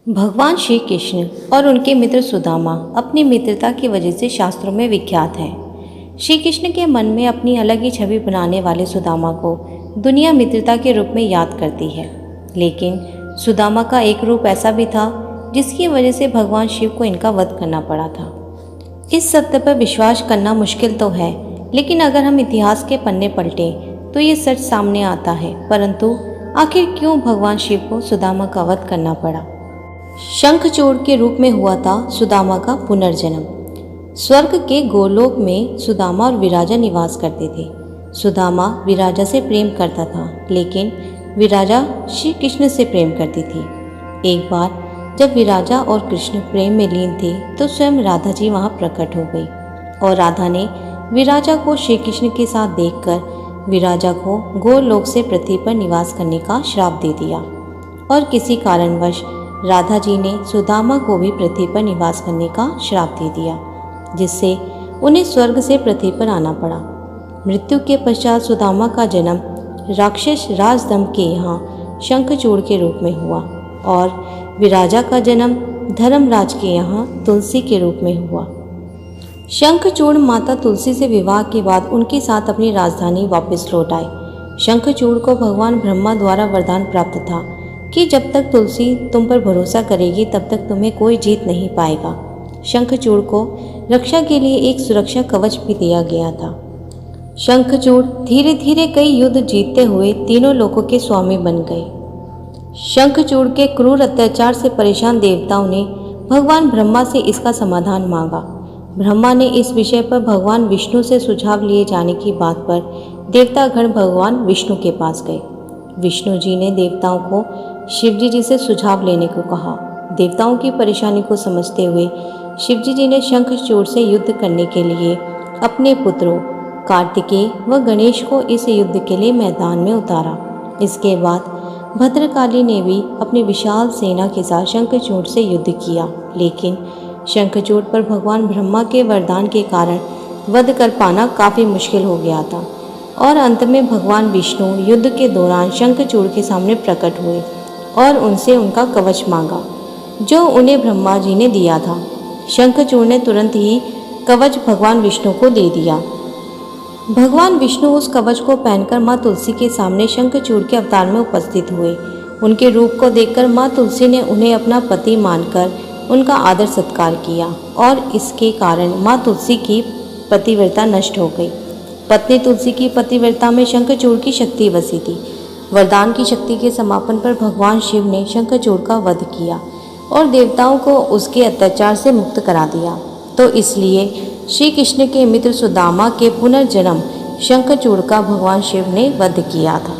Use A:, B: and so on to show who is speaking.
A: भगवान श्री कृष्ण और उनके मित्र सुदामा अपनी मित्रता की वजह से शास्त्रों में विख्यात हैं। श्री कृष्ण के मन में अपनी अलग ही छवि बनाने वाले सुदामा को दुनिया मित्रता के रूप में याद करती है, लेकिन सुदामा का एक रूप ऐसा भी था जिसकी वजह से भगवान शिव को इनका वध करना पड़ा था। इस सत्य पर विश्वास करना मुश्किल तो है, लेकिन अगर हम इतिहास के पन्ने पलटें तो ये सच सामने आता है। परंतु आखिर क्यों भगवान शिव को सुदामा का वध करना पड़ा? शंखचूड़ के रूप में हुआ था सुदामा का पुनर्जन्म। स्वर्ग के गोलोक में सुदामा और विराजा निवास करते थे। सुदामा विराजा से प्रेम करता था, लेकिन विराजा श्री कृष्ण से प्रेम करती थी। एक बार जब विराजा और कृष्ण प्रेम में लीन थे तो स्वयं राधा जी वहां प्रकट हो गई और राधा ने विराजा को श्री कृष्ण के साथ देखकर विराजा को गोलोक से पृथ्वी पर निवास करने का श्राप दे दिया और किसी कारणवश राधा जी ने सुदामा को भी पृथ्वी पर निवास करने का श्राप दे दिया, जिससे उन्हें स्वर्ग से पृथ्वी पर आना पड़ा। मृत्यु के पश्चात सुदामा का जन्म राक्षस राजदम्भ के यहाँ शंखचूड़ के रूप में हुआ और विराजा का जन्म धर्मराज के यहाँ तुलसी के रूप में हुआ। शंखचूड़ माता तुलसी से विवाह के बाद उनके साथ अपनी राजधानी वापस लौट आए। शंखचूड़ को भगवान ब्रह्मा द्वारा वरदान प्राप्त था कि जब तक तुलसी तुम पर भरोसा करेगी तब तक तुम्हें कोई जीत नहीं पाएगा। शंखचूड़ को रक्षा के लिए एक सुरक्षा कवच भी दिया गया था। शंखचूड़ धीरे धीरे कई युद्ध जीतते हुए तीनों लोकों के स्वामी बन गए। शंखचूड़ के क्रूर अत्याचार से परेशान देवताओं ने भगवान ब्रह्मा से इसका समाधान मांगा। ब्रह्मा ने इस विषय पर भगवान विष्णु से सुझाव लिए जाने की बात पर देवतागण भगवान विष्णु के पास गए। विष्णु जी ने देवताओं को शिवजी जी से सुझाव लेने को कहा। देवताओं की परेशानी को समझते हुए शिवजी जी ने शंखचूड़ से युद्ध करने के लिए अपने पुत्रों कार्तिकेय व गणेश को इस युद्ध के लिए मैदान में उतारा। इसके बाद भद्रकाली ने भी अपनी विशाल सेना के साथ शंखचूड़ से युद्ध किया, लेकिन शंखचूड़ पर भगवान ब्रह्मा के वरदान के कारण वध कर पाना काफ़ी मुश्किल हो गया था और अंत में भगवान विष्णु युद्ध के दौरान शंखचूड़ के सामने प्रकट हुए और उनसे उनका कवच मांगा, जो उन्हें ब्रह्मा जी ने दिया था। शंखचूड़ ने तुरंत ही कवच भगवान विष्णु को दे दिया। भगवान विष्णु उस कवच को पहनकर माँ तुलसी के सामने शंखचूड़ के अवतार में उपस्थित हुए। उनके रूप को देखकर माँ तुलसी ने उन्हें अपना पति मानकर उनका आदर सत्कार किया और इसके कारण माँ तुलसी की पतिव्रता नष्ट हो गई। पत्नी तुलसी की पतिव्रता में शंखचूड़ की शक्ति बसी थी। वरदान की शक्ति के समापन पर भगवान शिव ने शंखचूड़ का वध किया और देवताओं को उसके अत्याचार से मुक्त करा दिया। तो इसलिए श्री कृष्ण के मित्र सुदामा के पुनर्जन्म शंखचूड़ का भगवान शिव ने वध किया था।